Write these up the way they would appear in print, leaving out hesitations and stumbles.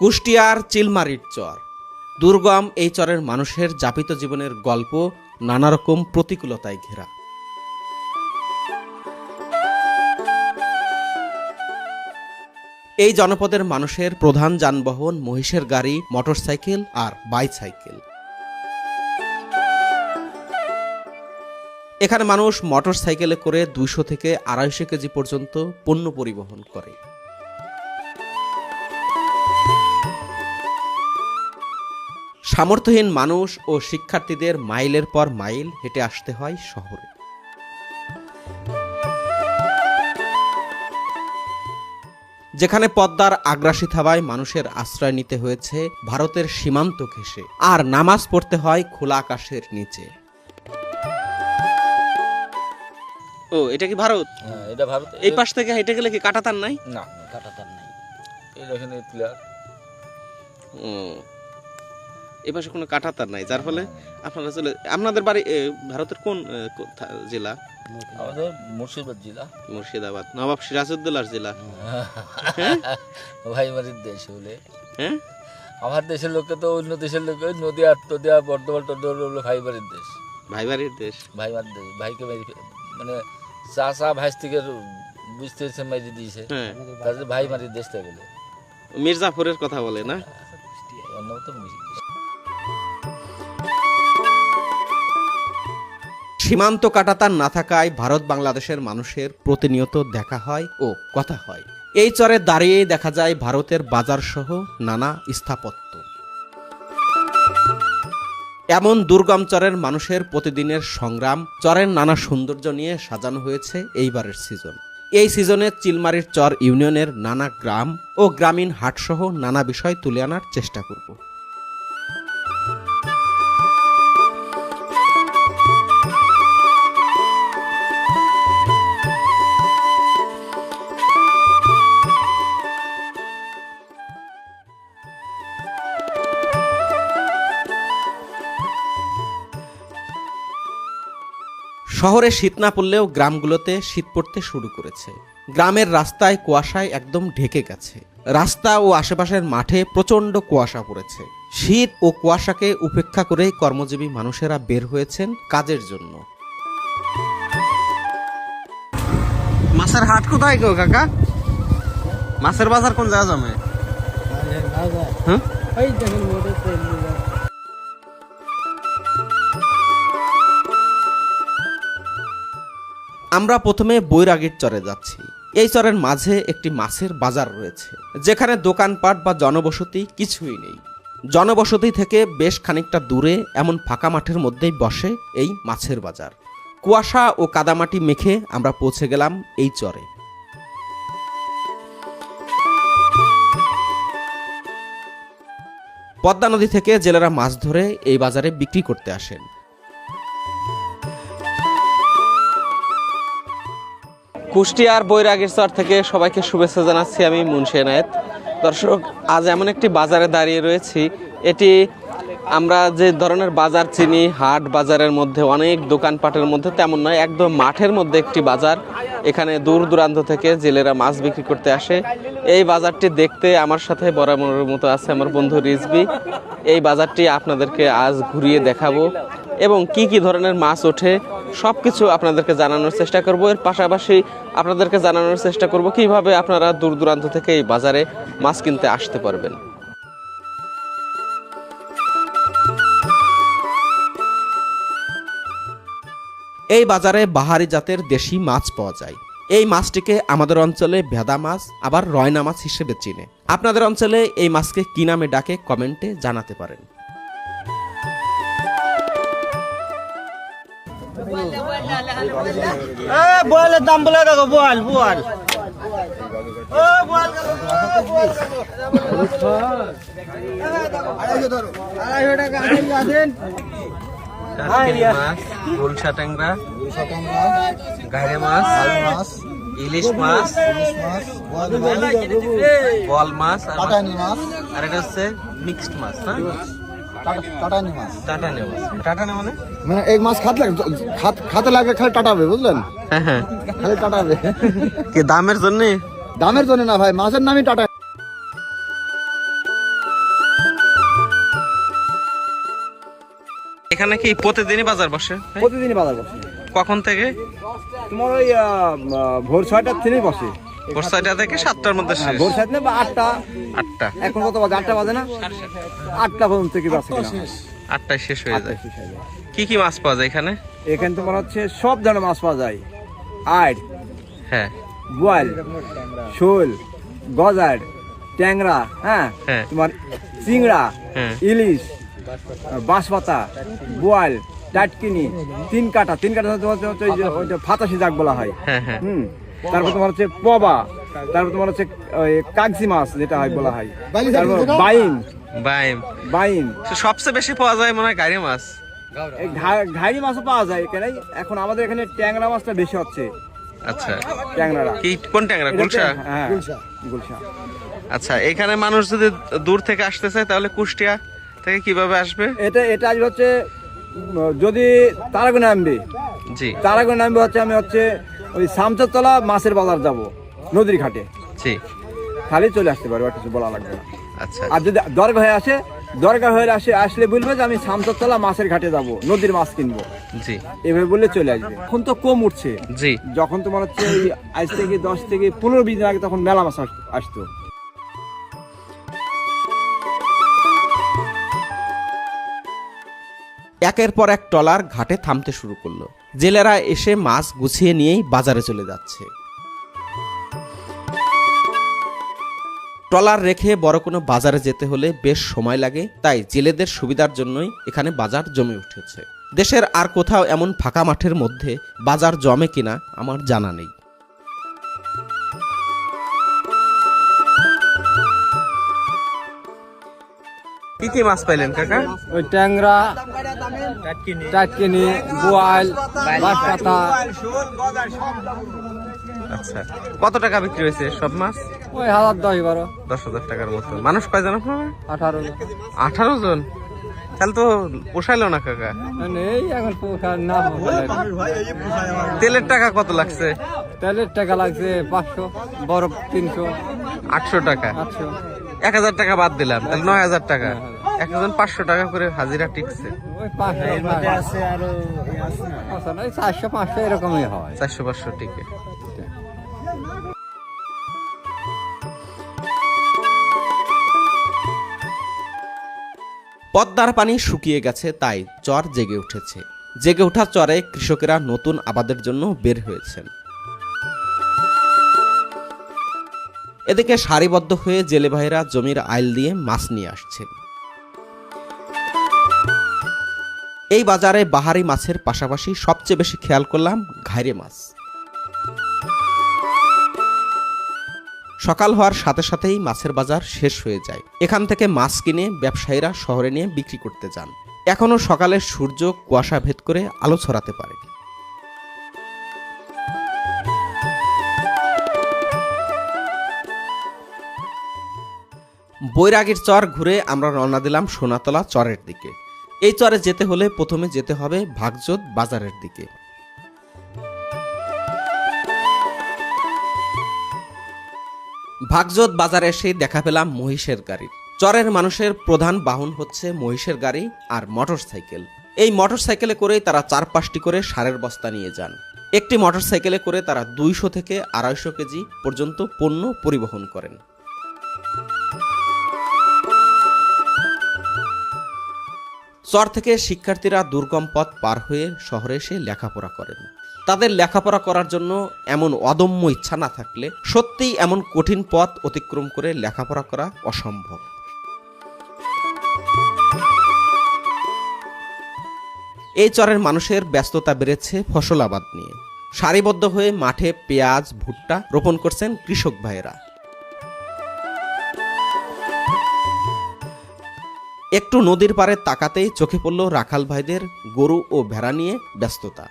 কুষ্টিয়ার চিলমারির চর। দুর্গম এই চরের মানুষের যাপিত জীবনের গল্প নানা রকম প্রতিকূলতায় ঘেরা। এই জনপদের মানুষের প্রধান যানবাহন মহিষের গাড়ি, মোটরসাইকেল আর বাইসাইকেল। এখানে মানুষ মোটরসাইকেলে করে 200 থেকে 250 কেজি পর্যন্ত পণ্য পরিবহন করে। সামর্থ্যহীন মানুষ ও শিক্ষার্থীদের মাইলের পর মাইল হেঁটে আসতে হয় শহরে। যেখানে পদ্মার আগ্রাসী থাবায় মানুষের আশ্রয় নিতে হয়েছে ভারতের সীমান্ত ঘেঁষে, আর নামাজ পড়তে হয় খোলা আকাশের নিচে। ও, এটা কি ভারত? হ্যাঁ, এটা ভারত। এই পাশ থেকে হেঁটে গেলে কি কাঁটাতার নাই? না, কাঁটাতার নাই। এই দেখেন এই প্লেয়ার। ও, এই পাশে কোনো কাঁটাতার নাই, যার ফলে আপনারা চলে। আপনাদের বাড়ি ভারতের কোন জেলা? আমাদের মুর্শিদাবাদ জেলা। মুর্শিদাবাদ, নবাব সিরাজউদ্দৌলার জেলা। ভাই বাড়ির দেশ বলে। হ্যাঁ, আমার দেশের লোককে তো অন্য দেশের লোক নদী আর টদিয়া বর্ধমান টর্ধমান হলো ভাই বাড়ির দেশ। ভাই বাড়ির দেশ, ভাই বাড়ির দেশ। ভাইকে মানে চাষা ভাইস থেকে বুঝতে মেরে দিয়েছে, তাদের ভাই বাড়ির দেশটা বলে। মির্জাপুরের কথা বলে না? অন্য তো সীমান্ত কাঁটাতার না থাকায় ভারত বাংলাদেশের মানুষের প্রতিনিয়ত দেখা হয় ও কথা হয়। এই চরে দাঁড়িয়ে দেখা যায় ভারতের বাজার সহ নানা স্থাপত্য। এমন দুর্গম চরের মানুষের প্রতিদিনের সংগ্রাম, চরের নানা সৌন্দর্য নিয়ে সাজানো হয়েছে এইবারের সিজন। এই সিজনে চিলমারির চর ইউনিয়নের নানা গ্রাম ও গ্রামীণ হাটসহ নানা বিষয় তুলে আনার চেষ্টা করব। শহরে শীত না পড়লেও গ্রামগুলোতে শীত পড়তে শুরু করেছে। গ্রামের রাস্তায় কুয়াশায় একদম ঢেকে গেছে। রাস্তা ও আশেপাশের মাঠে প্রচণ্ড কুয়াশা পড়েছে। শীত ও কুয়াশাকে উপেক্ষা করে কর্মজীবী মানুষেরা বের হয়েছেন কাজের জন্য। মাছের হাট কোথায় গো কাকা? মাছের বাজার কোন জায়গা জমে? আমরা প্রথমে বৈরাগীর চরে যাচ্ছি। এই চরের মাঝে একটি মাছের বাজার রয়েছে, যেখানে দোকানপাট বা জনবসতি কিছুই নেই। জনবসতি থেকে বেশ খানিকটা দূরে এমন ফাঁকা মাঠের মধ্যেই বসে এই মাছের বাজার। কুয়াশা ও কাদামাটি মেখে আমরা পৌঁছে গেলাম এই চরে। পদ্মা নদী থেকে জেলেরা মাছ ধরে এই বাজারে বিক্রি করতে আসেন। কুষ্টিয়ার বৈরাগীর চর থেকে সবাইকে শুভেচ্ছা জানাচ্ছি, আমি মুন্সি এনায়েত। দর্শক, আজ এমন একটি বাজারে দাঁড়িয়ে রয়েছি, এটি আমরা যে ধরনের বাজার চিনি হাট বাজারের মধ্যে অনেক দোকানপাটের মধ্যে তেমন নয়, একদম মাঠের মধ্যে একটি বাজার। এখানে দূর দূরান্ত থেকে জেলেরা মাছ বিক্রি করতে আসে। এই বাজারটি দেখতে আমার সাথে বরাবরের মতো আছে আমার বন্ধু রিজবি। এই বাজারটি আপনাদেরকে আজ ঘুরিয়ে দেখাবো এবং কি কি ধরনের মাছ ওঠে সব কিছু আপনাদেরকে জানানোর চেষ্টা করব। এর পাশাপাশি আপনাদেরকে জানানোর চেষ্টা করব কিভাবে আপনারা দূর দূরান্ত থেকে এই বাজারে মাছ কিনতে আসতে পারবেন। এই বাজারে বাহারি জাতের দেশি মাছ পাওয়া যায়। এই মাছটিকে আমাদের অঞ্চলে ভেদা মাছ, আবার রয়না মাছ হিসেবে চিনে। আপনাদের অঞ্চলে এই মাছকে কি নামে ডাকে কমেন্টে জানাতে পারেন। বলের দাম বলে দেখো, বল বল গুলশা ট্যাংরা, ঘাড়ে মাছ, ইলিশ মাছ, বল মাছ, আর এটা হচ্ছে মিক্সড মাছ। হ্যাঁ, টাটানি মাছ। টাটানি মানে এক মাছ খাতে লাগবে, খালি টাটাবে, বুঝলেন? হ্যাঁ, খালি টাটাবে। কি দামের জন্য? দামের জন্য না ভাই, মাছের নামই টাটা। এখানে কি প্রতিদিনই বাজার বসে? প্রতিদিনই বাজার বসে। কখন থেকে? তোমার ওই ভোর 6টার থেকেই বসে। ভোর 6টা থেকে 7টার মধ্যে শেষ। ভোর 7 না বা 8টা। 8টা। এখন কত বাজে? 8টা বাজে না? 8টা পর্যন্ত কি বাজে? 8টায় শেষ হয়ে যায়। শেষ হয়ে যায়। কি কি মাছ পাওয়া যায় এখানে? এখানে তোমার হচ্ছে সব ধরনের মাছ পাওয়া যায়। আড়, হ্যাঁ বোয়াল, শোল, গজার, ট্যাংরা, হ্যাঁ, হ্যাঁ। তোমার চিংড়া, হ্যাঁ। ইলিশ, বাঁশপাতা, বোয়াল, টাটকিনি, তিন কাটা তোমার হচ্ছে ওই যে ফাতাসি যাক বলা হয়। হ্যাঁ হ্যাঁ। তারপর তোমার হচ্ছে পবা, তারপর তোমার হচ্ছে ওই কাগজি মাছ যেটা হয় বলা হয়, তারপর বাইম। বাইম সবচেয়ে বেশি পাওয়া যায় মনে হয় গাড়ি মাছ। এই ঘাইরি মাছও পাওয়া যায় এখানে। এখন আমাদের এখানে ট্যাংরা মাছটা বেশি হচ্ছে। আচ্ছা, ট্যাংরাটা কি কোন ট্যাংরা? গুলশা? হ্যাঁ, গুলশা। আচ্ছা, এখানে মানুষ যদি দূর থেকে আসতে চায় তাহলে কুষ্টিয়া থেকে কিভাবে আসবে? এটা আজ হচ্ছে যদি তারাগঞ্জ নামবে, জি তারাগঞ্জ নামবে হচ্ছে আমি হচ্ছে ওই সামচারতলা মাছের বাজার যাব নদীর ঘাটে, জি খালি চলে আসতে পারবে, আর কিছু বলা লাগবে না। আচ্ছা আর যদি দরগা হয়ে আসলে বলবে যে আমি সামচারতলা মাছের ঘাটে যাব, নদীর মাছ কিনবো, জি এভাবে বললে চলে আসবে। এখন তো কম উঠছে। জি যখন তোমার হচ্ছে ওই আজ থেকে 10 থেকে 15-20 দিন আগে তখন মেলা মাছ আসতো। একের পর এক ট্রলার ঘাটে থামতে শুরু করলো। জেলেরা এসে মাছ গুছিয়ে নিয়েই বাজারে চলে যাচ্ছে। ট্রলার রেখে বড় কোনো বাজারে যেতে হলে বেশ সময় লাগে, তাই জেলেদের সুবিধার জন্যই এখানে বাজার জমে উঠেছে। দেশের আর কোথাও এমন ফাঁকা মাঠের মধ্যে বাজার জমে কিনা আমার জানা নেই। কি কি মাছ পাইলেন কাকা? ওই ট্যাংরা, টাটকিনি, বোয়াল, বাঁশপাতা। আচ্ছা, কত টাকা বিক্রি হয়েছে সব মাছ? ওই 1000-12, 10,000 টাকার মতো। মানুষ কয়জন আপনারা? 18। 18 জন? তাহলে তো পোষাইলো না কাকা। এই এখন না, তেলের টাকা কত লাগছে? তেলের টাকা লাগছে 500, বরফ 300, 800 টাকা। 800। 1000 টাকা বাদ দিলাম, তাহলে 9000 টাকা। একজন 500 টাকা করে হাজিরা টিকছে। ওই 500 আছে, আরো 400-500 এরকমই হয়। 400-500 টিকে। পদ্মার পানি শুকিয়ে গেছে, তাই চর জেগে উঠেছে। জেগে ওঠা চরে কৃষকেরা নতুন আবাদের জন্য বের হয়েছেন। এদিকে সারিবদ্ধ হয়ে জেলে ভাইরা জমির আইল দিয়ে মাছ নিয়ে আসছেন। এই বাজারে বাহারি মাছের পাশাপাশি সবচেয়ে বেশি খেয়াল করলাম ঘাইরে মাছ। সকাল হওয়ার সাথে সাথেই মাছের বাজার শেষ হয়ে যায়। এখান থেকে মাছ কিনে ব্যবসায়ীরা শহরে নিয়ে বিক্রি করতে যান। এখনো সকালের সূর্য কুয়াশা ভেদ করে আলো ছড়াতে পারে। বৈরাগীর চর ঘুরে আমরা রওনা দিলাম সোনাতলা চরের দিকে। এই চরে যেতে হলে প্রথমে যেতে হবে ভাগজোত বাজারের দিকে। ভাগজোত বাজারে এসে দেখা পেলাম মহিষের গাড়ি। চরের মানুষের প্রধান বাহন হচ্ছে মহিষের গাড়ি আর মোটরসাইকেল। এই মোটরসাইকেলে করেই তারা 4-5টি করে সারের বস্তা নিয়ে যান। একটি মোটরসাইকেলে করে তারা 200 থেকে 250 কেজি পর্যন্ত পণ্য পরিবহন করেন। চর থেকে শিক্ষার্থীরা দুর্গম পথ পার হয়ে শহরে এসে লেখাপড়া করেন। তাদের লেখাপড়া করার জন্য এমন অদম্য ইচ্ছা না থাকলে সত্যিই এমন কঠিন পথ অতিক্রম করে লেখাপড়া করা অসম্ভব। এই চরের মানুষের ব্যস্ততা বেড়েছে ফসল আবাদ নিয়ে। সারিবদ্ধ হয়ে মাঠে পেঁয়াজ, ভুট্টা রোপণ করছেন কৃষক ভাইয়েরা। একটু নদীর পাড়ে তাকাতেই চোখে পড়ল রাখাল ভাইদের গরু ও ভেড়া নিয়ে ব্যস্ততা।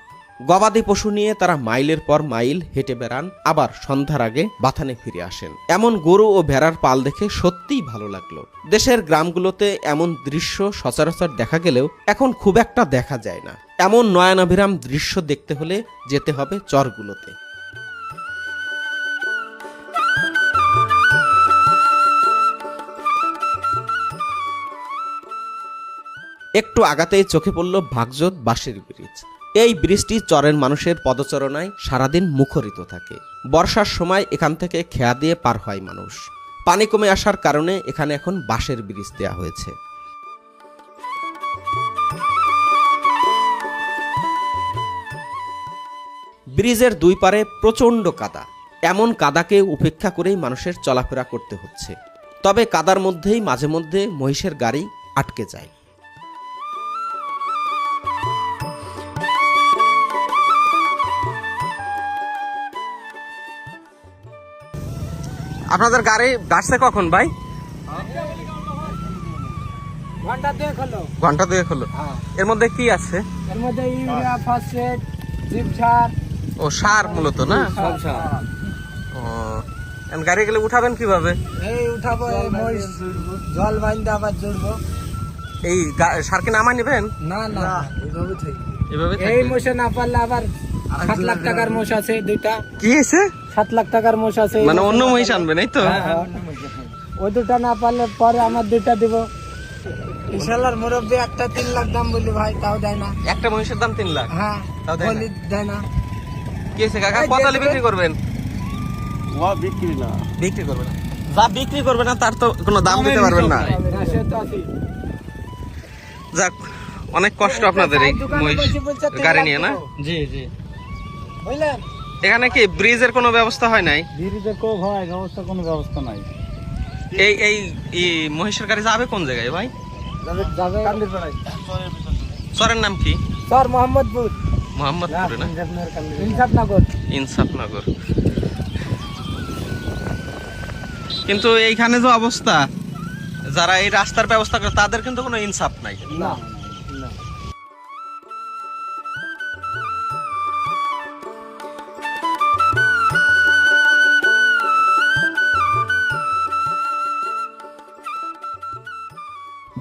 গবাদি পশু নিয়ে তারা মাইলের পর মাইল হেঁটে বেড়ান, আবার সন্ধ্যার আগে বাথানে ফিরে আসেন। এমন গরু ও ভেড়ার পাল দেখে সত্যিই ভালো লাগলো। দেশের গ্রামগুলোতে এমন দৃশ্য সচরাচর দেখা গেলেও এখন খুব একটা দেখা যায় না। এমন নয়নাভিরাম দৃশ্য দেখতে হলে যেতে হবে চরগুলোতে। একটু আগাতেই চোখে পড়ল ভাগজোত বাঁশের ব্রিজ। এই ব্রিজটি চরের মানুষের পদচারণায় সারাদিন মুখরিত থাকে। বর্ষার সময় এখান থেকে খেয়া দিয়ে পার হয় মানুষ। পানি কমে আসার কারণে এখানে এখন বাঁশের ব্রিজ দেওয়া হয়েছে। ব্রিজের দুই পারে প্রচণ্ড কাদা। এমন কাদাকে উপেক্ষা করেই মানুষের চলাফেরা করতে হচ্ছে। তবে কাদার মধ্যেই মাঝে মধ্যে মহিষের গাড়ি আটকে যায়। আপনাদের গাড়ি গাড়ছে কখন ভাই? ঘন্টা দুয়েক হলো। এর মধ্যে কি আছে? এর মধ্যে ইউরিয়া, ফসফেট, জিপ সার। ও সার মূলত না? ও গাড়ি গেলে উঠাবেন কিভাবে? এই উঠাবো, এই মহিষ জল বাইন্দে আবার জুড়বো। এই সারকে নামায় নেবেন? না না, এইভাবে থাকবে। এভাবে এই মোষে না পারলে আবার 7 লাখ টাকার মোষ আছে দুইটা। কি হয়েছে? 7 লাখ টাকার মোষ আছে। মানে অন্য মহিষ আনবেন এই তো? ওই দুটা না পারলে পরে আমার দুইটা দিব। ইনশাআল্লাহর মুরব্বী একটা 3 লাখ দাম বলি ভাই, তাও দেয় না। একটা মহিষের দাম 3 লাখ? হ্যাঁ, তাও দেয় না? বলি দেয় না। কি হয়েছে কাকা, কত হলে বিক্রি করবেন? বিক্রি করবেন না? যা বিক্রি করবে না তার তো কোনো দাম দিতে পারবেন না। যাক, অনেক কষ্ট আপনাদের এই মহিষ গাড়ি নিয়ে না? জি জি, বুঝলেন? এখানে কি ব্রিজের কোনো ব্যবস্থা হয় নাই? ব্রিজের কো ভাই ব্যবস্থা, কোনো ব্যবস্থা নাই। এই এই এই মহিষের গাড়ি যাবে কোন জায়গায় ভাই? যাবে কান্দিরপাড়ায়। চরের নাম কি? স্যার মোহাম্মদপুর। মোহাম্মদপুরে না? ইনসাফনগর। ইনসাফনগর। কিন্তু এইখানে যে অবস্থা, যারা এই রাস্তার ব্যবস্থা করে তাদের কিন্তু কোনো ইনসাফ নাই। না,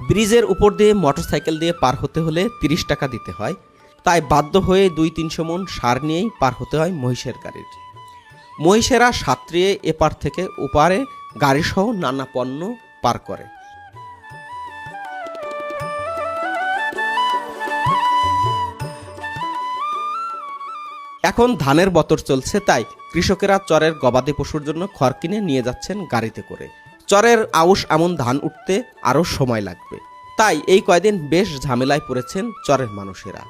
ব্রিজের উপর দিয়ে মোটরসাইকেল দিয়ে পার হতে হলে 30 টাকা দিতে হয়। তাই বাধ্য হয়ে 2-300 মণ সার নিয়েই পার হতে হয় মহিষের গাড়ির। মহিষেরা সাঁতরিয়ে এপার থেকে ওপারে গাড়িসহ নানা পণ্য পার করে। এখন ধানের বতর চলছে, তাই কৃষকেরা চরের গবাদি পশুর জন্য খড় কিনে নিয়ে যাচ্ছেন গাড়িতে করে। চরের আউশ আমন ধান উঠতে আরও সময় লাগবে, তাই এই কয়দিন বেশ ঝামেলায় পড়েছেন চরের মানুষেরা।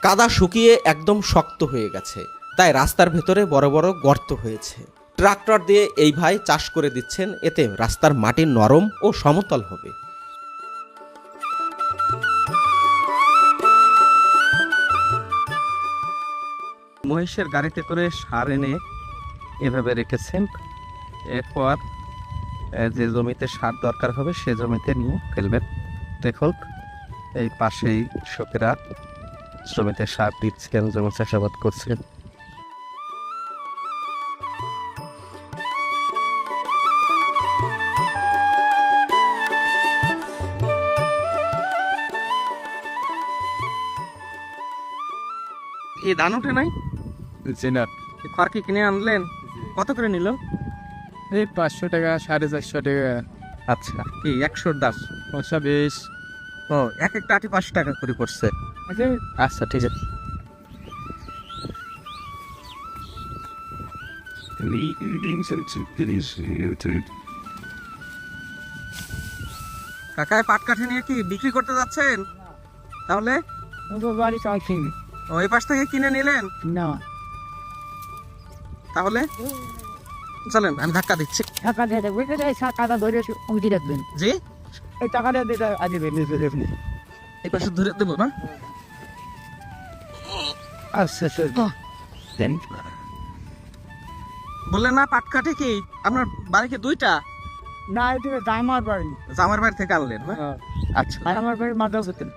কাদা শুকিয়ে একদম শক্ত হয়ে গেছে, তাই রাস্তার ভেতরে বড় বড় গর্ত হয়েছে। ট্রাক্টর দিয়ে এই ভাই চাষ করে দিচ্ছেন, এতে রাস্তার মাটি নরম ও সমতল হবে। মহিষের গাড়িতে করে সার এনে এভাবে রেখেছেন। এরপর যে জমিতে সার দরকার হবে সে জমিতে নিয়ে ফেলবেন। দেখুন এই পাশেই কৃষকেরা জমিতে সার দিচ্ছেন, জমি চাষাবাদ করছেন। এই ধান ওঠে নাই? খড় কি কিনে আনলেন? কত করে নিল? এই 500 টাকা, 450 টাকা। আচ্ছা, কি 110? 20। ও, এক একটা আটি 5 টাকা করে পড়ছে। আচ্ছা ঠিক আছে। কাকায় পাট কাঠি নিয়ে কি বিক্রি করতে যাচ্ছেন? তাহলে বাড়ি চাইছি ওই পাশ থেকে কিনে নিলেন? না, তাহলে চলেন আমি ধাক্কা দিচ্ছি। টাকা দিয়ে দেবো, টাকা ধরে উঠে রাখবেন। জি, এই টাকা দিয়ে দিতে আজ দেবেন। এই পাশে ধরে দেবো না? আচ্ছা বললেন না পাট কাঠি কি আপনার বাড়িতে 2টা? না, এটা জামার বাড়ি। জামার বাড়ি থেকে আনলেন না? আচ্ছা, আমার বাড়ি মাদ্রাস হতেন।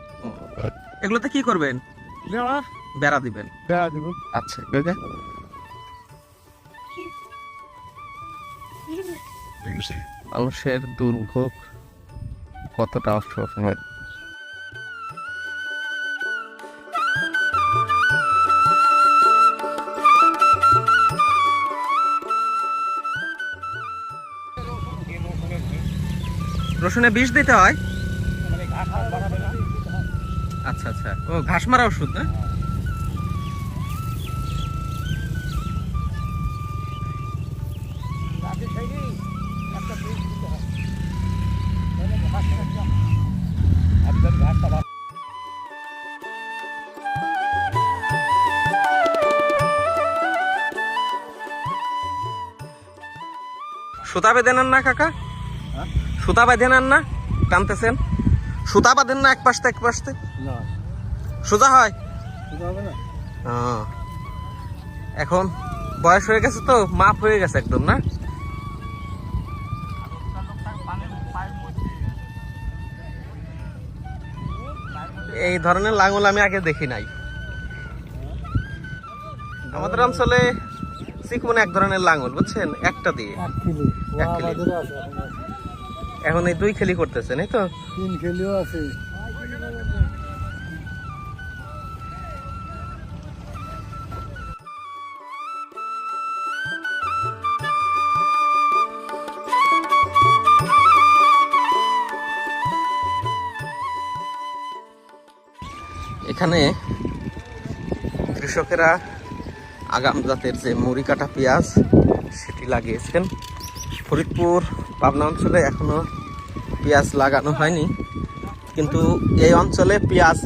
এগুলোতে কি করবেন? বেড়া দিবেন? বেড়া দেবো। আচ্ছা, মানুষের দুর্ভোগ কতটা অসহায়। রসুনে বিষ দিতে হয়? আচ্ছা আচ্ছা, ও ঘাস মারা ওষুধ না? সুতা বেঁধে নেন না কাকা? সুতা বেঁধে নেন না? টানতেছেন সুতা বাঁধেন না এক পাশতে এক পাশতে? সোজা হয়? ও, এখন বয়স হয়ে গেছে তো, মাপ হয়ে গেছে একদম না? এই ধরনের লাঙল আমি আগে দেখি নাই। আমাদের অঞ্চলে চিকমনে এক ধরনের লাঙল, বুঝছেন, একটা দিয়ে এক খেলি। এখন এই 2 খেলি করতেছেন, এই তো 3 খেলিও আছে। এখানে কৃষকেরা আগাম জাতের যে মুড়ি কাটা পেঁয়াজ সেটি লাগিয়েছেন। ফরিদপুর পাবনা অঞ্চলে এখনো পেঁয়াজ লাগানো হয়নি, কিন্তু এই অঞ্চলে পেঁয়াজ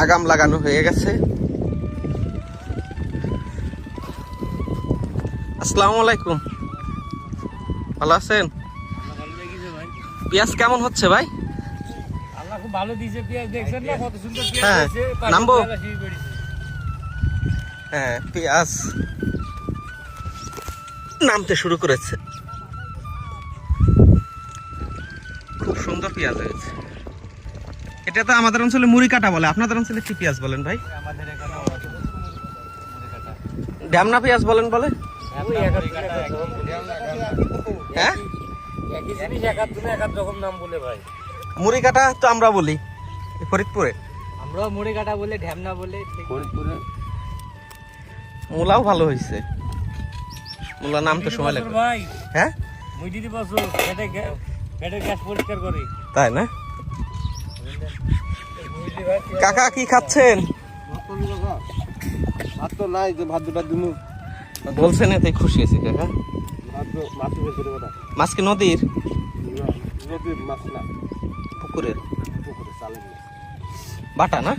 আগাম লাগানো হয়ে গেছে। আসসালামু আলাইকুম, ভালো আছেন? পেঁয়াজ কেমন হচ্ছে ভাই? আল্লাহ খুব ভালো দিয়েছে পেঁয়াজ, দেখছেন না কত সুন্দর পেঁয়াজ হ্যাঁ, হয়েছে। নামবো? হ্যাঁ, পেঁয়াজ নামতে শুরু করেছে, খুব সুন্দর পেঁয়াজ হয়েছে। এটা তো আমাদের অঞ্চলে মুড়ি কাটা বলে, আপনাদের অঞ্চলে কি পেঁয়াজ বলেন ভাই? আমাদের এখানে ঢ্যামনা পেঁয়াজ বলেন বলে? হ্যাঁ, একই জিনিস এক রকম নাম বলে ভাই। মুড়ি কাটা তো আমরা বলি ফরিদপুরে, আমরাও মুড়ি কাটা বলে, ঢ্যামনা বলে। ফরিদপুরে মূলাও ভালো হয়েছে, মূলা নামতে সময় লাগবে ভাই। হ্যাঁ, মুই দিদি বসো পেটের গ্যাস পরিষ্কার করি, তাই না? কাকা কি খাচ্ছেন? ভাত তো নাই, যে ভাত দুটা দিমু। বলছেন এতে খুশি হয়েছি কাকা। মাছ বেশি দেবো না, মাছ কি নদীর? নদীর মাছ না, পুকুরের? পুকুরে চালের মাছ। বাটা না?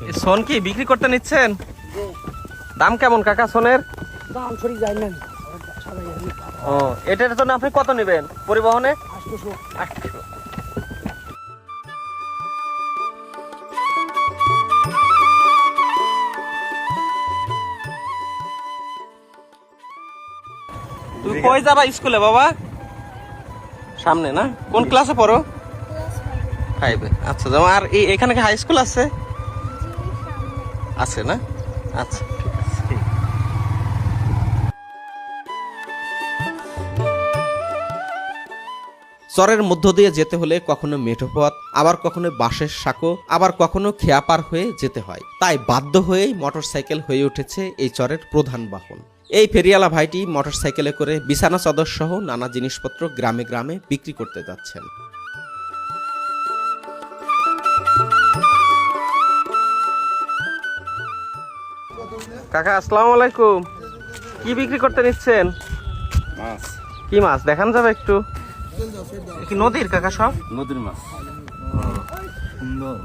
এই সোন কি বিক্রি করতে নিচ্ছেন? দাম কেমন কাকা সোনের? দাম সরি যায় না। ও, এটার জন্য আপনি কত নেবেন পরিবহনে? 800। 800। তুমি কই যাবা স্কুলে বাবা? সামনে না? কোন ক্লাসে পড়ো? 5 এ। আচ্ছা, যাও। আর এখানে কি হাই স্কুল আছে? আছে না? আচ্ছা, ঠিক আছে। চরের মধ্য দিয়ে যেতে হলে কখনো মেঠো পথ, আবার কখনো বাঁশের সাঁকো, আবার কখনো খেয়া পার হয়ে যেতে হয়। তাই বাধ্য হয়েই মোটরসাইকেল হয়ে উঠেছে এই চরের প্রধান বাহন। এই ফেরিওয়ালা ভাইটি মোটরসাইকেলে করে বিছানা চাদর সহ নানা জিনিসপত্র গ্রামে গ্রামে বিক্রি করতে যাচ্ছেন। কাকা আসসালামু আলাইকুম, কি বিক্রি করতে নিচ্ছেন? মাছ, কি মাছ দেখান যাবে একটু? কি নদীর কাকা সব? নদীর মাছ, সুন্দর।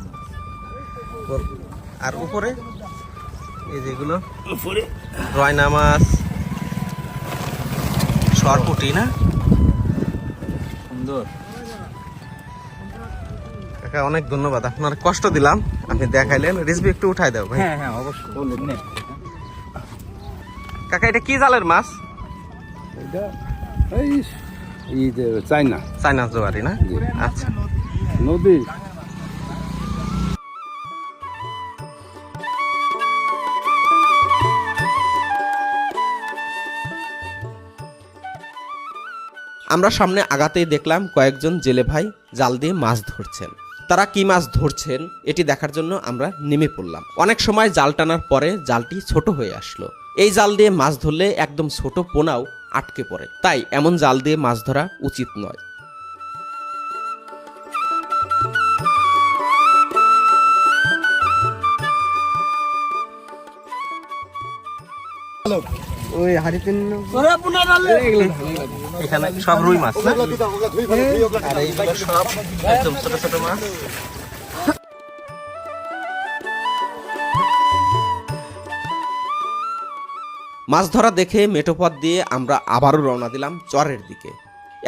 আর উপরে এই যেগুলো উপরে রয়না মাছ, সরপুটি না? সুন্দর। কাকা অনেক ধন্যবাদ, আপনার কষ্ট দিলাম, আপনি দেখাইলেন। রিসবি একটু উঠাই দাও ভাই। হ্যাঁ হ্যাঁ, অবশ্যই। কাকা এটা কি জালের মাছ? এটা এই যে চাইনা, চাইনা জোয়ারি না? আচ্ছা, নদী। আমরা সামনে আগাতেই দেখলাম কয়েকজন জেলে ভাই জাল দিয়ে মাছ ধরছেন। তারা কি মাছ ধরছেন এটি দেখার জন্য আমরা নেমে পড়লাম। অনেক সময় জাল টানার পরে জালটি ছোট হয়ে আসলো। এই জাল দিয়ে মাছ ধরলে একদম ছোট পোনাও আটকে পড়ে, তাই এমন জাল দিয়ে মাছ ধরা উচিত নয়। ওই হারিকেন এখানে সব রুই মাছ না? আর এইগুলো সব একদম ছোট ছোট মাছ। মাছ ধরা দেখে মেঠোপথ দিয়ে আমরা আবারও রওনা দিলাম চরের দিকে।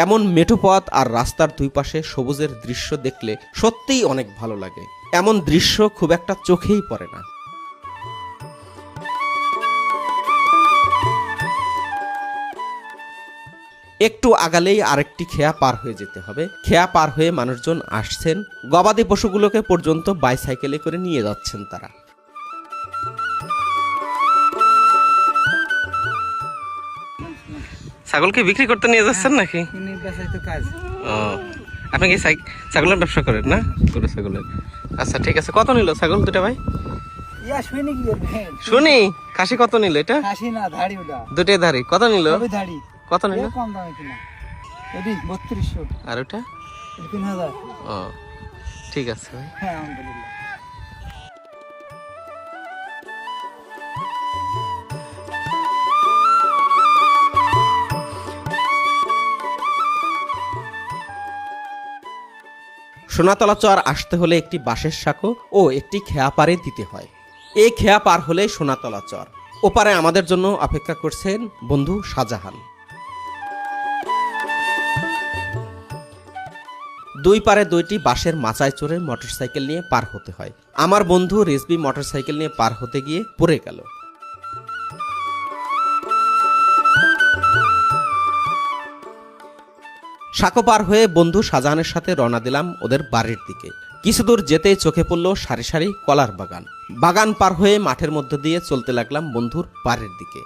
এমন মেঠোপথ আর রাস্তার দুই পাশে সবুজের দৃশ্য দেখলে সত্যিই অনেক ভালো লাগে। এমন দৃশ্য খুব একটা চোখেই পড়ে না। একটু আগালেই আরেকটি খেয়া পার হয়ে যেতে হবে। খেয়া পার হয়ে মানুষজন আসছেন, গবাদি পশুগুলোকে পর্যন্ত বাইসাইকেলে করে নিয়ে যাচ্ছেন তারা। ছাগলকে বিক্রি করতে নিয়ে যাচ্ছেন নাকি? কাজ ও, আপনি কি ছাগলের ব্যবসা করেন না? গরু ছাগলের। আচ্ছা ঠিক আছে, কত নিল ছাগল দুটা ভাই? ইয়া শুনি কি শুনি খাসি কত নিল এটা? কাশি না ধাড়ি ওটা দুটাই ধারি কত নিল? সবই ধাড়ি কত নিল? কম দামে কিনা এটি 3200 আর ওটা? 3000। ও ঠিক আছে ভাই। হ্যাঁ আলহামদুলিল্লাহ। সোনাতলা চর আসতে হলে একটি বাঁশের সাঁকো ও একটি খেয়া পারে দিতে হয়। এই খেয়া পার হলে সোনাতলা চর। ওপারে আমাদের জন্য অপেক্ষা করছেন বন্ধু শাহজাহান। দুই পারে দুইটি বাঁশের মাচায় চড়ে মোটরসাইকেল নিয়ে পার হতে হয়। আমার বন্ধু রেসবি মোটরসাইকেল নিয়ে পার হতে গিয়ে পড়ে গেল। সাঁকো পার হয়ে বন্ধু শাহজাহানের সাথে রওনা দিলাম ওদের বাড়ির দিকে। কিছু দূর যেতেই চোখে পড়ল সারি সারি কলার বাগান। বাগান পার হয়ে মাঠের মধ্য দিয়ে চলতে লাগলাম বন্ধুর বাড়ির দিকে।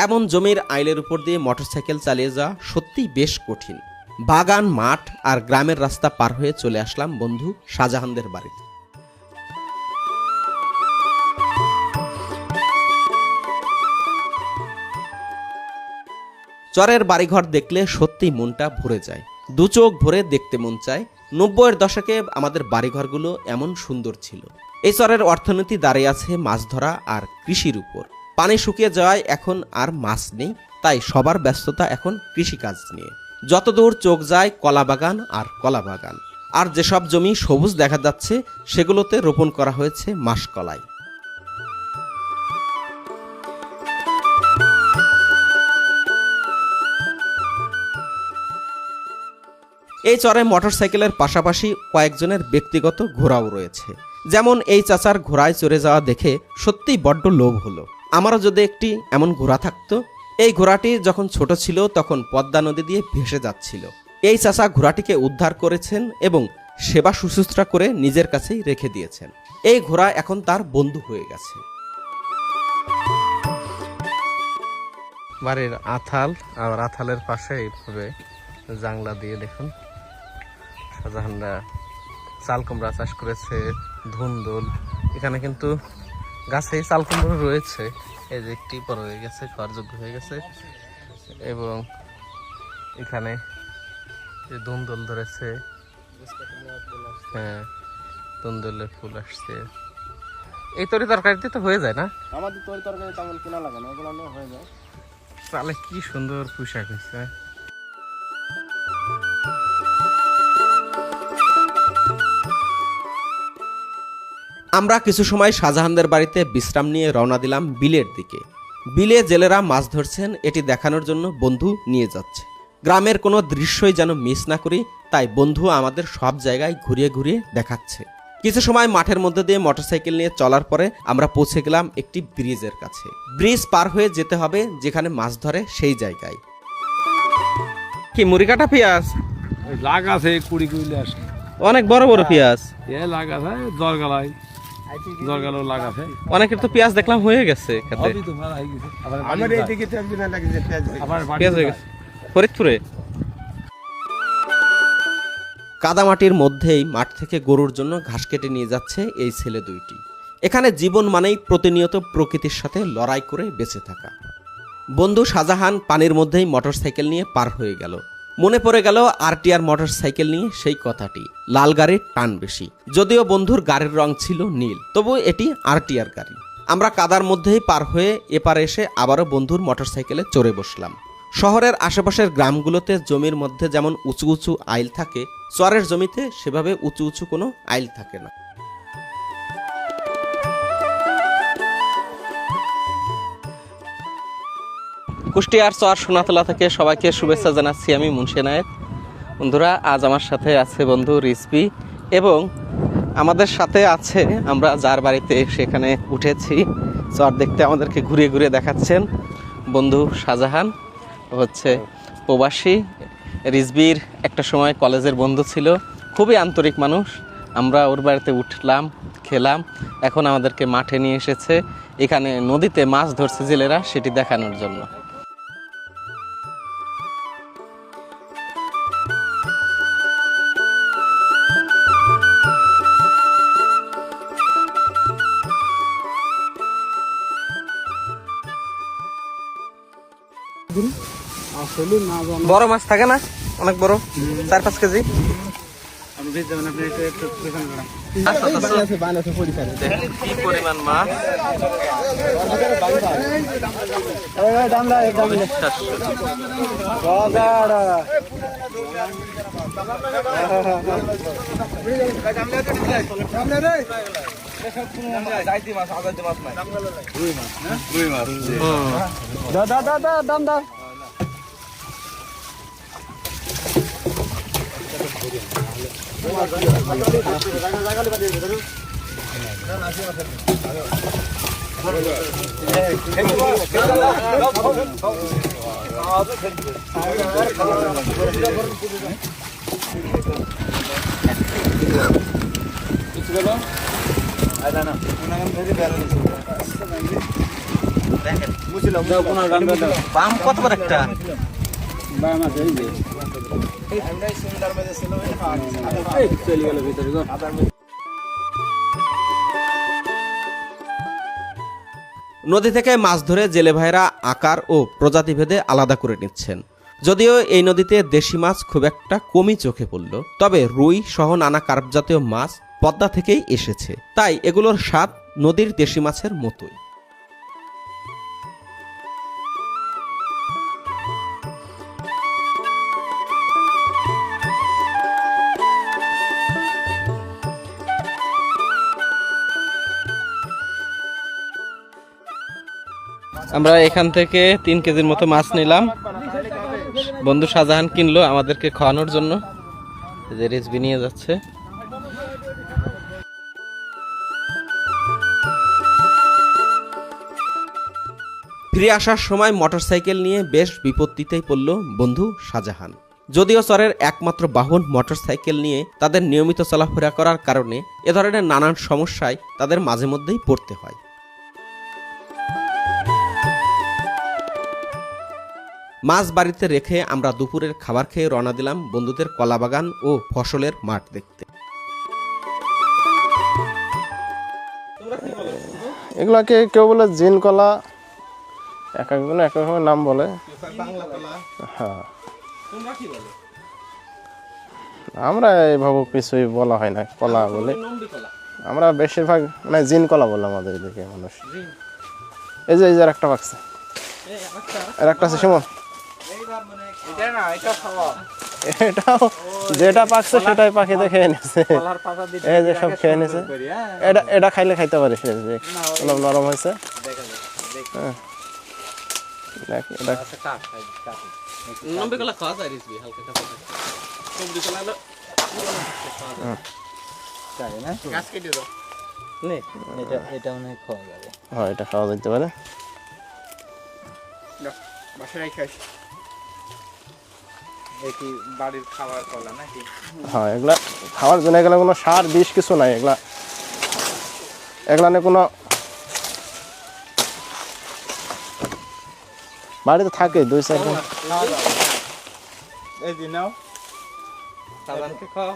এমন জমির আইলের উপর দিয়ে মোটরসাইকেল চালিয়ে যাওয়া সত্যিই বেশ কঠিন। বাগান, মাঠ আর গ্রামের রাস্তা পার হয়ে চলে আসলাম বন্ধু শাহজাহানদের বাড়িতে। চরের বাড়িঘর দেখলে সত্যি মনটা ভরে যায়, দু চোখ ভরে দেখতে মন চায়। 90-এর দশকে আমাদের বাড়িঘরগুলো এমন সুন্দর ছিল। এই চরের অর্থনীতি দাঁড়িয়ে আছে মাছ ধরা আর কৃষির উপর। পানি শুকিয়ে যাওয়ায় এখন আর মাছ নেই, তাই সবার ব্যস্ততা এখন কৃষিকাজ নিয়ে। যতদূর চোখ যায় কলা বাগান আর কলা বাগান। আর যেসব জমি সবুজ দেখা যাচ্ছে সেগুলোতে রোপণ করা হয়েছে মাসকলাই। এই চরে মোটরসাইকেলের পাশাপাশি কয়েকজনের ব্যক্তিগত ঘোড়াও রয়েছে। যেমন এই চাচার ঘোড়ায় চড়ে যাওয়া দেখে সত্যিই বড্ড লোভ হলো। আমারও যদি একটি এমন ঘোড়া থাকতো। এই ঘোড়াটি যখন ছোট ছিল তখন পদ্মা নদী দিয়ে ভেসে যাচ্ছিল। এই চাচা ঘোড়াটিকে উদ্ধার করেছেন এবং সেবা শুশ্রূষা করে নিজের কাছেই রেখে দিয়েছেন। এই ঘোড়া এখন তার বন্ধু হয়ে গেছে। বাড়ির আথাল আর আথালের পাশে এইভাবে জাংলা দিয়ে দেখুন শাহজাহানরা চাল কুমড়া চাষ করেছে, ধুন্দুল। এখানে কিন্তু গাছে চাল কুমড়ো রয়েছে, এই যে একটি বড় হয়ে গেছে, খাওয়ারযোগ্য হয়ে গেছে। এবং এখানে ধুন্দুল ধরেছে, হ্যাঁ ধুন্দুলের ফুল আসছে। এই তরি তরকারিতে তো হয়ে যায় না? আমাদের তরি তরকারি তেমন কেনা লাগে না, এগুলো নিয়ে হয়ে যায়। তাহলে কি সুন্দর পোশাক হয়েছে। আমরা কিছু সময় শাহজাহানদের বাড়িতে বিশ্রাম নিয়ে রওনা দিলাম বিলের দিকে। বিলে জেলেরা মাছ ধরছেন এটি দেখানোর জন্য বন্ধু নিয়ে যাচ্ছে। গ্রামের কোনো দৃশ্যই যেন মিস না করি, তাই বন্ধু আমাদের সব জায়গায় ঘুরিয়ে ঘুরিয়ে দেখাচ্ছে। কিছু সময় মাঠের মধ্যে দিয়ে মোটরসাইকেল নিয়ে চলার পরে আমরা পৌঁছে গেলাম একটি ব্রিজের কাছে। ব্রিজ পার হয়ে যেতে হবে যেখানে মাছ ধরে সেই জায়গায়। কি মুড়ি কাটা পেঁয়াজ? লাগাছে 20 কিলো আসে। অনেক বড় বড় পেঁয়াজ। এ লাগাছে দরগালাই জলগালো লাগাবে অনেকের তো পেঁয়াজ দেখলাম হয়ে গেছে খেতে। হবি তো মেলা হয়ে গেছে আবার আমার এইদিকে তো একজন লাগিয়েছে পেঁয়াজ। আবার পেঁয়াজ হয়ে গেছে ফরিদপুরে। কাদামাটির মধ্যেই মাঠ থেকে গরুর জন্য ঘাস কেটে নিয়ে যাচ্ছে এই ছেলে দুইটি। এখানে জীবন মানেই প্রতিনিয়ত প্রকৃতির সাথে লড়াই করে বেঁচে থাকা। বন্ধু শাহজাহান পানির মধ্যেই মোটরসাইকেল নিয়ে পার হয়ে গেল। মনে পড়ে গেল আরটিআর মোটরসাইকেল নিয়ে সেই কথাটি, লাল গাড়ির টান বেশি। যদিও বন্ধুর গাড়ির রং ছিল নীল, তবু এটি আরটিআর গাড়ি। আমরা কাদার মধ্যেই পার হয়ে এপারে এসে আবারও বন্ধুর মোটরসাইকেলে চড়ে বসলাম। শহরের আশেপাশের গ্রামগুলোতে জমির মধ্যে যেমন উঁচু উঁচু আইল থাকে, চরের জমিতে সেভাবে উঁচু উঁচু কোনো আইল থাকে না। কুষ্টিয়ার চর সোনাতলা থেকে সবাইকে শুভেচ্ছা জানাচ্ছি আমি মুন্সি এনায়েত। বন্ধুরা, আজ আমার সাথে আছে বন্ধু রিজভী এবং আমাদের সাথে আছে আমরা যার বাড়িতে সেখানে উঠেছি চর দেখতে, আমাদেরকে ঘুরিয়ে ঘুরিয়ে দেখাচ্ছেন বন্ধু শাহজাহান, হচ্ছে প্রবাসী। রিজভীর একটা সময় কলেজের বন্ধু ছিল, খুবই আন্তরিক মানুষ। আমরা ওর বাড়িতে উঠলাম, খেলাম, এখন আমাদেরকে মাঠে নিয়ে এসেছে, এখানে নদীতে মাছ ধরছে জেলেরা, সেটি দেখানোর জন্য। আসলে না জানা বড় মাছ থাকে না, অনেক বড়, 4-5 কেজি। কি পরিমাণ মাছ! দাম দা পাম কত বড় একটা! নদী থেকে মাছ ধরে জেলে ভাইরা আকার ও প্রজাতিভেদে আলাদা করে নিচ্ছেন। যদিও এই নদীতে দেশি মাছ খুব একটা কমই চোখে পড়ল, তবে রুই সহ নানা কার্প জাতীয় মাছ পদ্মা থেকেই এসেছে, তাই এগুলোর স্বাদ নদীর দেশি মাছের মতোই। আমরা এখান থেকে 3 কেজির মতো মাছ নিলাম, বন্ধু শাহজাহান কিনলো আমাদেরকে খাওয়ানোর জন্য, যে রিজভী নিয়ে যাচ্ছে। ফিরে আসার সময় মোটরসাইকেল নিয়ে বেশ বিপত্তিতেই পড়ল বন্ধু শাহজাহান। যদিও চরের একমাত্র বাহন মোটরসাইকেল নিয়ে তাদের নিয়মিত চলাফেরা করার কারণে এ ধরনের নানান সমস্যায় তাদের মাঝে মধ্যেই পড়তে হয়। মাছ বাড়িতে রেখে আমরা দুপুরের খাবার খেয়ে রওনা দিলাম বন্ধুদের কলাবাগান ও ফসলের মাঠ দেখতে। এগুলাকে কেউ বলে জিন কলা, এক একজন এক এক নাম বলে। হ্যাঁ, আমরা এইভাবে কিছুই বলা হয় না, কলা বলে আমরা বেশিরভাগ মানে জিন কলা বলে আমাদের এদিকে মানুষ। এই যে একটা পাকছে, আর একটা আছে শিমন, এটাও যেটা পাকছে সেটাই পাখিতে খেয়ে নিছে, এই যে সব খেয়ে নিছে। এটা খাইলে খাইতে পারিস, নরম হয়েছে। হ্যাঁ, এটা খাওয়া যেতে পারে। হ্যাঁ, এগুলা খাওয়ার জন্য, এগুলো কোনো সার বিষ কিছু নাই, এগুলা এগুলানে কোনো বাড়িতে থাকে 2-4 দিন। এই দিন নাও সাজানকে খাও।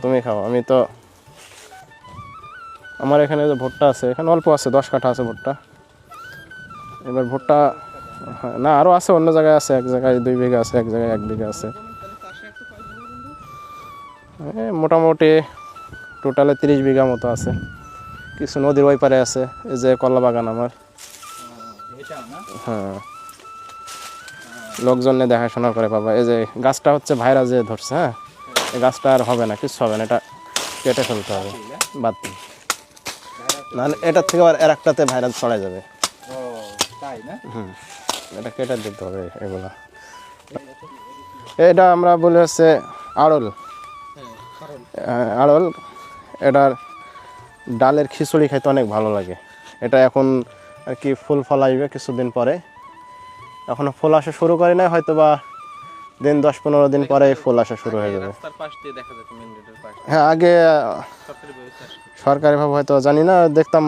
তুমি খাও আমি তো আমার এখানে যে ভুট্টা আছে এখানে অল্প আছে 10 কাঠা আছে ভুট্টা। এবার ভুট্টা না আরও আছে, অন্য জায়গায় আছে, এক জায়গায় 2 বিঘা আছে, এক জায়গায় 1 বিঘা আছে। মোটামুটি টোটালে 30 বিঘা মতো আছে। কিছু নদীর ওই পারে আছে, এই যে কলা বাগান আমার। হ্যাঁ, লোকজনে দেখাশোনা করে বাবা। এই যে গাছটা হচ্ছে ভাইরা যে ধরছে, হ্যাঁ এই গাছটা আর হবে না, কিছু হবে না, এটা কেটে ফেলতে হবে, বাদ দিন। নাহলে এটার থেকে আবার আর একটাতে ভাইরাস ছড়াই যাবে। তাই না? এটা কেটে দিতে হবে এগুলা। এটা আমরা বলি হচ্ছে আড়ল। আড়ল, এটার ডালের খিচুড়ি খাইতে অনেক ভালো লাগে। এটা এখন আর কি ফুল ফল আসবে কিছুদিন পরে, এখনো ফুল আসা শুরু করে না, হয়তো বা 10-15 দিন পরে ফুল আসা শুরু হয়ে যাবে। রাস্তার পাশ দিয়ে দেখা যেত, মেইন রোডের পাশ। হ্যাঁ, আগে সরকারি ব্যবস্থা সরকারিভাবে হয়তো জানি না, দেখতাম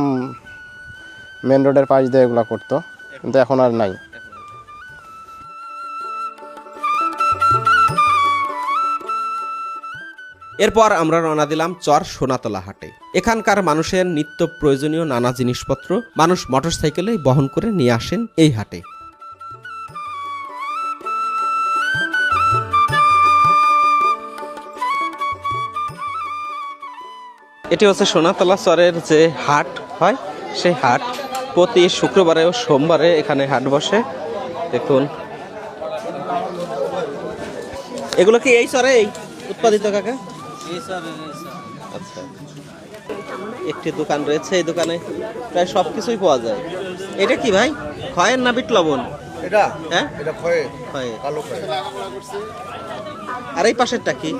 মেন রোডের পাশ দিয়ে এগুলো করতো, কিন্তু এখন আর নাই। এরপর আমরা রওনা দিলাম চর সোনাতলা হাটে। এখানকার মানুষের নিত্য প্রয়োজনীয় নানা জিনিসপত্র মানুষ মোটরসাইকেলে বহন করে নিয়ে আসেন এই হাটে। এটি হচ্ছে সোনাতলা চরের যে হাট হয়, সেই হাট প্রতি শুক্রবারে ও সোমবারে এখানে হাট বসে। দেখুন, এগুলো কি এই চরে উৎপাদিত কাকা? আচ্ছা, একটি দোকান রয়েছে, এই দোকানে প্রায় সব কিছুই পাওয়া যায়। এটা কি ভাই, খয়ের না বিট লবণ? এটা হ্যাঁ, এটা খয়ে খয়ের। কালো খয়ে। আর এই পাশেরটা কি?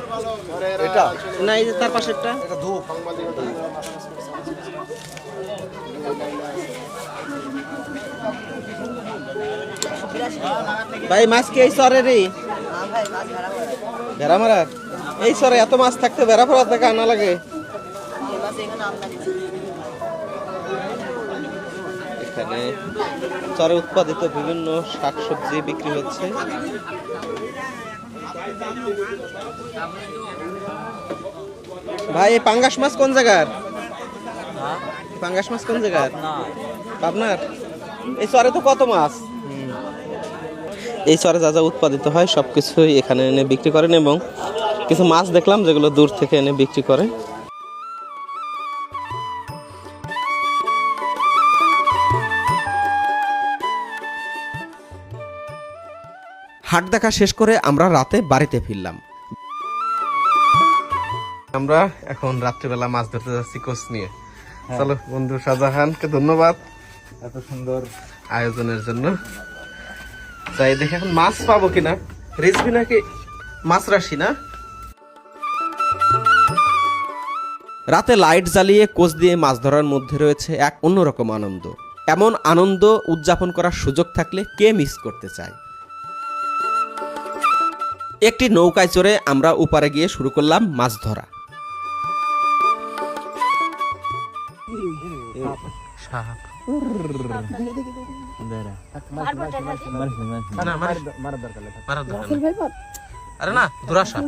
এটা না, এই যে তার পাশেরটা। এটা ধূপ। ভাই মাছ কি এই চরেরই? ভেড়া মারা? এই চরে এত মাছ থাকতে ভেড়া ফেরা থেকে আনা লাগে? এখানে চরে উৎপাদিত বিভিন্ন শাকসবজি বিক্রি হচ্ছে। ভাই এই পাঙ্গাস মাছ কোন জায়গার? পাঙ্গাস মাছ কোন জায়গার? পাবনার। এই চরে তো কত মাছ। এই চরে যা যা উৎপাদিত হয় সবকিছুই এখানে এনে বিক্রি করেন, এবং কিছু মাছ দেখলাম যেগুলো দূর থেকে এনে বিক্রি করে। হাট দেখা শেষ করে আমরা রাতে বাড়িতে ফিরলাম। আমরা এখন রাত্রিবেলা মাছ ধরতে যাচ্ছি কোচ নিয়ে। চলো, বন্ধু শাহজাহানকে ধন্যবাদ এত সুন্দর আয়োজনের জন্য। তাই দেখে এখন মাছ পাবো কিনা। রিজভি নাকি মাছ রাশি না? রাতে লাইট জ্বালিয়ে কোচ দিয়ে মাছ ধরার মধ্যে রয়েছে এক অন্যরকম আনন্দ। এমন আনন্দ উদযাপন করার সুযোগ থাকলে কে মিস করতে চায়। একটি নৌকায় চড়ে আমরা উপারে গিয়ে শুরু করলাম মাছ ধরা। আরে না, দুরাশা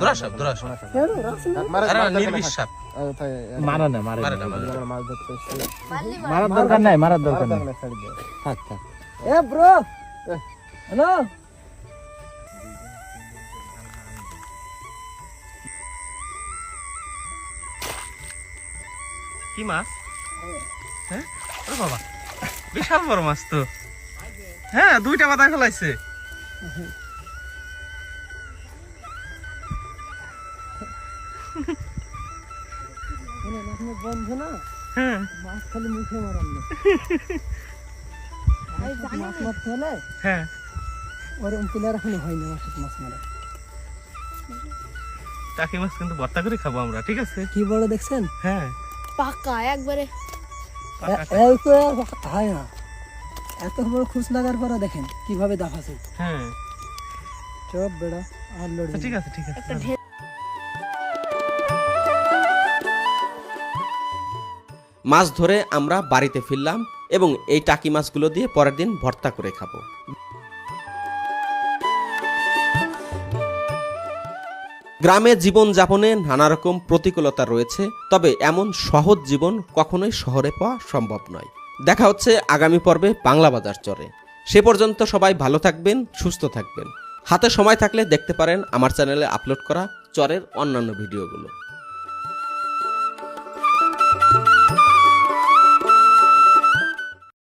দুরাশা দুরাশা। আরে না, নির্বিশ্বাস। মারা না, মারা মারে না, মারে না। মারার দরকার নাই, মারার দরকার নাই। থাক থাক। এ ব্রো, হ্যালো, কি মাছ? হ্যাঁ, ওরে বাবা, বিশাল বড় মাছ তো। হ্যাঁ, 2টা মাথায় ফেলাইছে। বন্ধু না, হ্যাঁ মাছ খালি মুখে মারান না। মাছ মারতে হলে হ্যাঁ, ওরকম প্লেয়ার এখনো হয়নি মাছ মারা। টাকি মাছ কিন্তু ভর্তা করে খাবো আমরা, ঠিক আছে? কি বড় দেখছেন? হ্যাঁ, পাকা একবারে। এই তো হয় না, এত বড় খুশ লাগার পরে দেখেন কিভাবে দাফাছে। হ্যাঁ, চপ বেড়া আর লড়ি। ঠিক আছে, ঠিক আছে। মাছ ধরে আমরা বাড়িতে ফিরলাম এবং এই টাকি মাছগুলো দিয়ে পরের দিন ভর্তা করে খাবো। গ্রামে জীবনযাপনে নানা রকম প্রতিকূলতা রয়েছে, তবে এমন সহজ জীবন কখনোই শহরে পাওয়া সম্ভব নয়। দেখা হচ্ছে আগামী পর্বে বাংলা বাজার চরে। সে পর্যন্ত সবাই ভালো থাকবেন, সুস্থ থাকবেন। হাতে সময় থাকলে দেখতে পারেন আমার চ্যানেলে আপলোড করা চরের অন্যান্য ভিডিওগুলো।